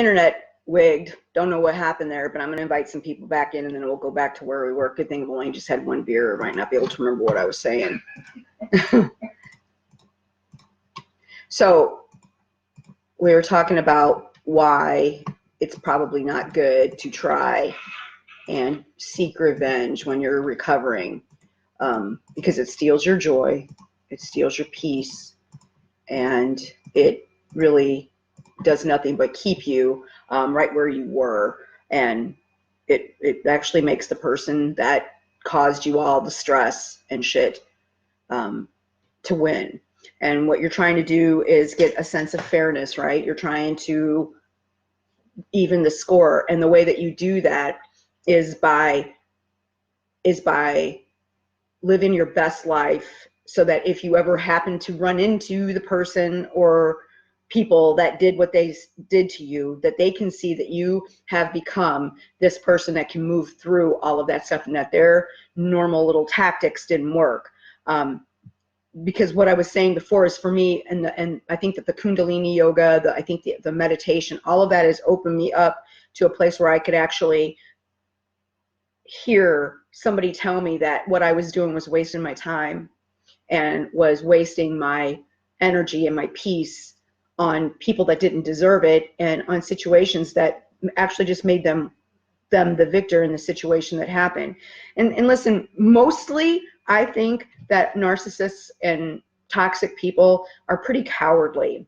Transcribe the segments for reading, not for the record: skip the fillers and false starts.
internet wigged. Don't know what happened there, but I'm going to invite some people back in, and then we'll go back to where we were. Good thing I've only just had one beer. I might not be able to remember what I was saying. So we were talking about why it's probably not good to try and seek revenge when you're recovering, because it steals your joy, it steals your peace, and it really does nothing but keep you right where you were. And it actually makes the person that caused you all the stress and shit to win. And what you're trying to do is get a sense of fairness, right? You're trying to even the score. And the way that you do that is by living your best life, so that if you ever happen to run into the person or people that did what they did to you, that they can see that you have become this person that can move through all of that stuff, and that their normal little tactics didn't work. Because what I was saying before is, for me, and I think that the Kundalini yoga, the meditation, all of that has opened me up to a place where I could actually hear somebody tell me that what I was doing was wasting my time and was wasting my energy and my peace on people that didn't deserve it, and on situations that actually just made them the victor in the situation that happened. And listen, mostly I think that narcissists and toxic people are pretty cowardly,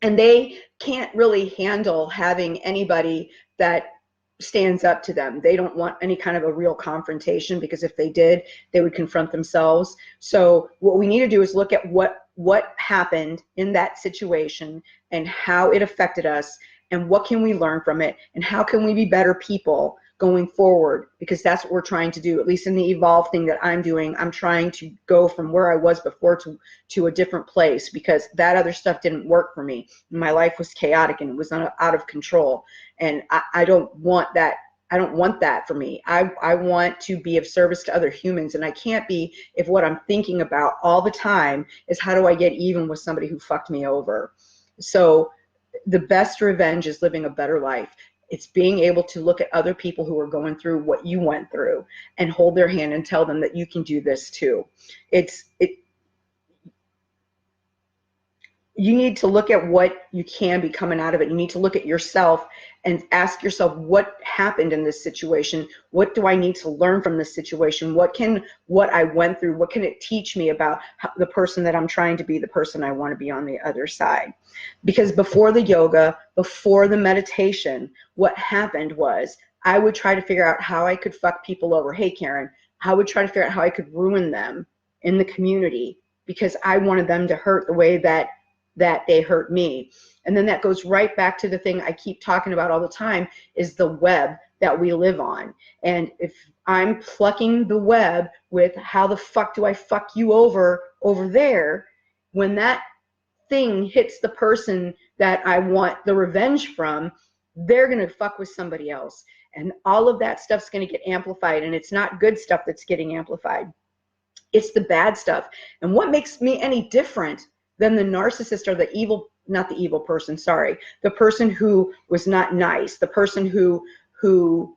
and they can't really handle having anybody that stands up to them. They don't want any kind of a real confrontation, because if they did, they would confront themselves. So what we need to do is look at what happened in that situation and how it affected us, and what can we learn from it, and how can we be better people going forward, because that's what we're trying to do. At least in the Evolve thing that I'm doing, I'm trying to go from where I was before to a different place, because that other stuff didn't work for me. My life was chaotic and it was out of control, and I don't want that. I don't want that for me. I want to be of service to other humans, and I can't be if what I'm thinking about all the time is how do I get even with somebody who fucked me over. So the best revenge is living a better life. It's being able to look at other people who are going through what you went through and hold their hand and tell them that you can do this too. You need to look at what you can be coming out of it. You need to look at yourself and ask yourself, what happened in this situation? What do I need to learn from this situation? What I went through, what can it teach me about the person that I'm trying to be, the person I want to be on the other side? Because before the yoga, before the meditation, what happened was I would try to figure out how I could fuck people over. Hey, Karen, I would try to figure out how I could ruin them in the community, because I wanted them to hurt the way that they hurt me. And then that goes right back to the thing I keep talking about all the time, is the web that we live on. And if I'm plucking the web with how the fuck do I fuck you over there, when that thing hits the person that I want the revenge from, they're going to fuck with somebody else. And all of that stuff's going to get amplified, and it's not good stuff that's getting amplified. It's the bad stuff. And what makes me any different than the narcissist or the evil, not the evil person, sorry, the person who was not nice, the person who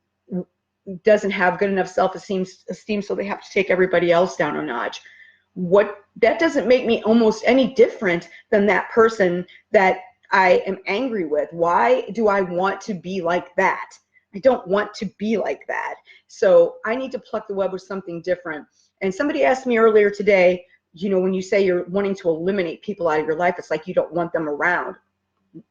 doesn't have good enough self-esteem, so they have to take everybody else down a notch. That doesn't make me almost any different than that person that I am angry with. Why do I want to be like that? I don't want to be like that. So I need to pluck the web with something different. And somebody asked me earlier today, when you say you're wanting to eliminate people out of your life, it's like you don't want them around.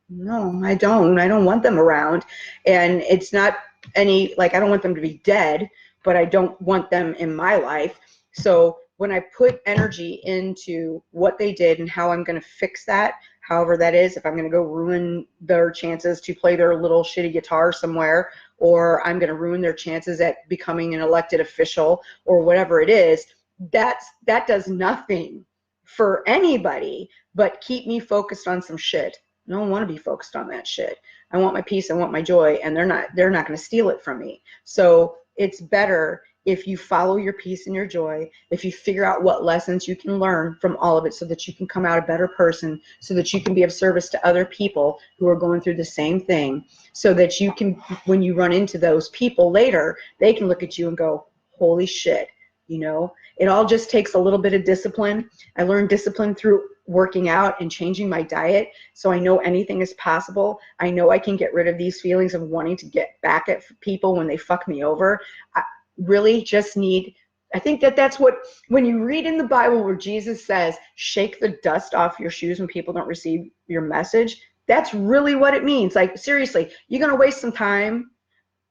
No, I don't. I don't want them around. And it's not I don't want them to be dead, but I don't want them in my life. So when I put energy into what they did and how I'm going to fix that, however that is, if I'm going to go ruin their chances to play their little shitty guitar somewhere, or I'm going to ruin their chances at becoming an elected official, or whatever it is, that does nothing for anybody but keep me focused on some shit. I don't want to be focused on that shit. I want my peace, I want my joy, and they're not going to steal it from me. So it's better if you follow your peace and your joy, if you figure out what lessons you can learn from all of it so that you can come out a better person, so that you can be of service to other people who are going through the same thing, so that you can, when you run into those people later, they can look at you and go, holy shit, you know? It all just takes a little bit of discipline. I learned discipline through working out and changing my diet, so I know anything is possible. I know I can get rid of these feelings of wanting to get back at people when they fuck me over. I really just need, I think that's what, when you read in the Bible where Jesus says, shake the dust off your shoes when people don't receive your message, that's really what it means. Like, seriously, you're going to waste some time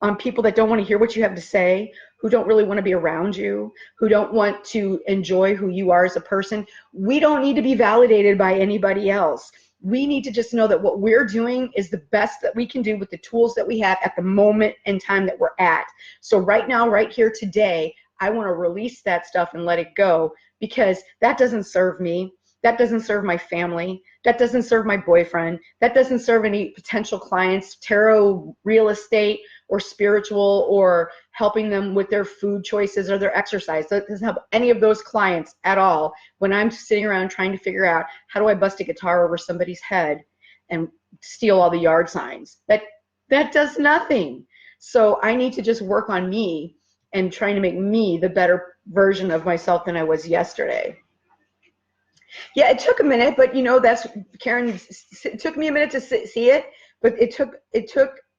on people that don't want to hear what you have to say, who don't really want to be around you, who don't want to enjoy who you are as a person. We don't need to be validated by anybody else. We need to just know that what we're doing is the best that we can do with the tools that we have at the moment in time that we're at. So right now, right here today, I want to release that stuff and let it go, because that doesn't serve me. That doesn't serve my family. That doesn't serve my boyfriend. That doesn't serve any potential clients, tarot, real estate, or spiritual, or helping them with their food choices or their exercise. That doesn't help any of those clients at all when I'm sitting around trying to figure out, how do I bust a guitar over somebody's head and steal all the yard signs? That does nothing. So I need to just work on me and trying to make me the better version of myself than I was yesterday. Yeah, it took a minute, but you know, that's, Karen, it took me a minute to see it, but it took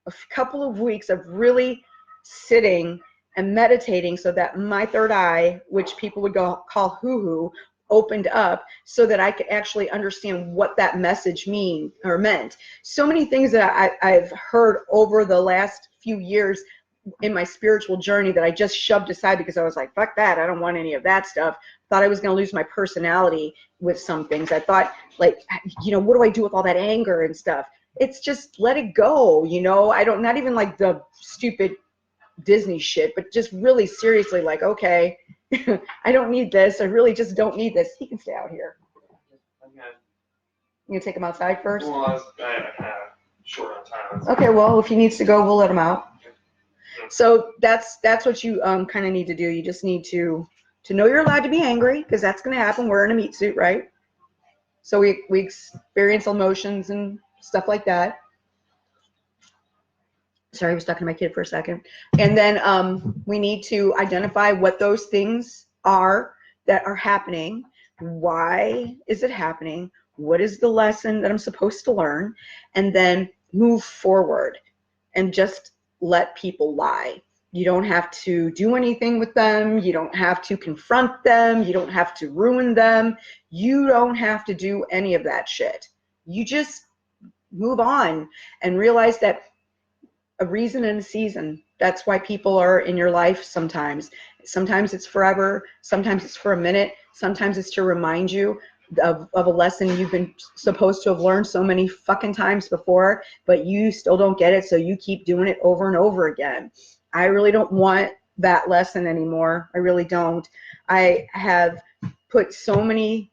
a couple of weeks of really sitting and meditating so that my third eye, which people would call hoo-hoo, opened up so that I could actually understand what that message meant. So many things that I've heard over the last few years in my spiritual journey that I just shoved aside because I was like, fuck that, I don't want any of that stuff. Thought I was going to lose my personality with some things. I thought, like, you know, what do I do with all that anger and stuff? It's just let it go, you know. Not even like the stupid Disney shit, but just really seriously, like, okay, I don't need this. I really just don't need this. He can stay out here. Okay. You gonna take him outside first? Well, I have short on time. Okay, well, if he needs to go, we'll let him out. So that's what you kind of need to do. You just need to know you're allowed to be angry, because that's going to happen. We're in a meat suit, right? So we experience emotions and stuff like that. Sorry, I was talking to my kid for a second. And then we need to identify what those things are that are happening. Why is it happening? What is the lesson that I'm supposed to learn? And then move forward and just let people lie. You don't have to do anything with them. You don't have to confront them. You don't have to ruin them. You don't have to do any of that shit. You just move on and realize that a reason and a season. That's why people are in your life sometimes. Sometimes it's forever. Sometimes it's for a minute. Sometimes it's to remind you of a lesson you've been supposed to have learned so many fucking times before, but you still don't get it, so you keep doing it over and over again. I really don't want that lesson anymore. I really don't. I have put so many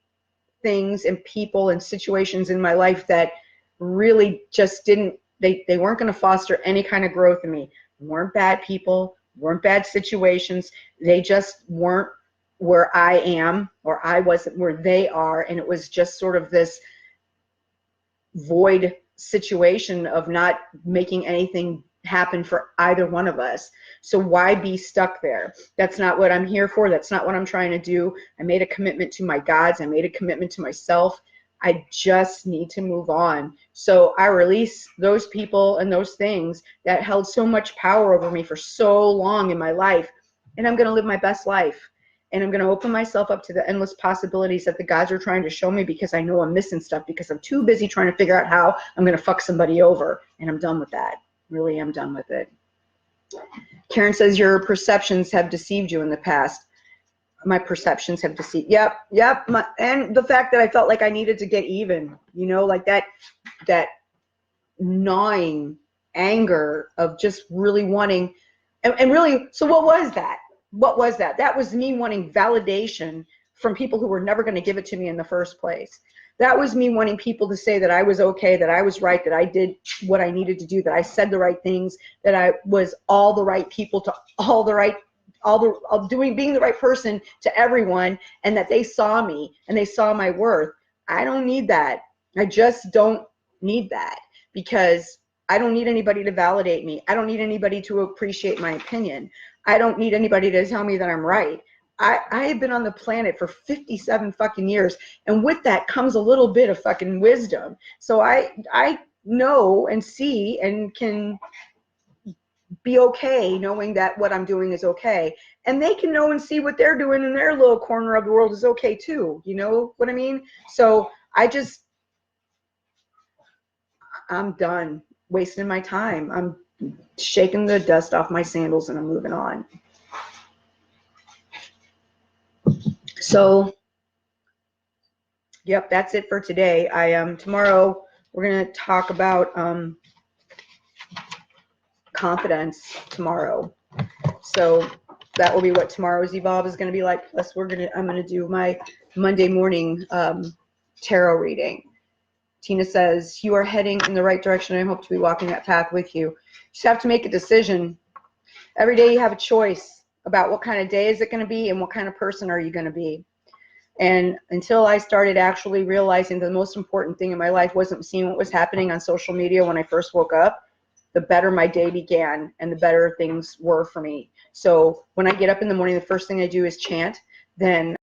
things and people and situations in my life that really just didn't, they weren't going to foster any kind of growth in me. Weren't bad people, weren't bad situations. They just weren't where I am, or I wasn't where they are, and it was just sort of this void situation of not making anything happen for either one of us. So why be stuck there? That's not what I'm here for. That's not what I'm trying to do. I made a commitment to my gods. I made a commitment to myself. I just need to move on. So I release those people and those things that held so much power over me for so long in my life, and I'm going to live my best life. And I'm going to open myself up to the endless possibilities that the gods are trying to show me, because I know I'm missing stuff, because I'm too busy trying to figure out how I'm going to fuck somebody over. And I'm done with that. Really, I'm done with it. Karen says, your perceptions have deceived you in the past. My perceptions have deceived. Yep. And the fact that I felt like I needed to get even, you know, like that gnawing anger of just really wanting, and really, so what was that? What was that? That was me wanting validation from people who were never going to give it to me in the first place. That was me wanting people to say that I was okay, that I was right, that I did what I needed to do, that I said the right things, that I was all the right people to all the right being the right person to everyone, and that they saw me and they saw my worth. I don't need that. I just don't need that, because I don't need anybody to validate me. I don't need anybody to appreciate my opinion. I don't need anybody to tell me that I'm right. I have been on the planet for 57 fucking years, and with that comes a little bit of fucking wisdom. So I know and see and can be okay knowing that what I'm doing is okay. And they can know and see what they're doing in their little corner of the world is okay too. You know what I mean? So I'm done wasting my time. I'm shaking the dust off my sandals and I'm moving on. So, yep, that's it for today. Tomorrow we're gonna talk about confidence tomorrow. So that will be what tomorrow's Evolve is gonna be like. Plus I'm gonna do my Monday morning tarot reading. Tina says, you are heading in the right direction. I hope to be walking that path with you. You just have to make a decision. Every day you have a choice about what kind of day is it going to be and what kind of person are you going to be. And until I started actually realizing the most important thing in my life wasn't seeing what was happening on social media when I first woke up, the better my day began and the better things were for me. So when I get up in the morning, the first thing I do is chant. Then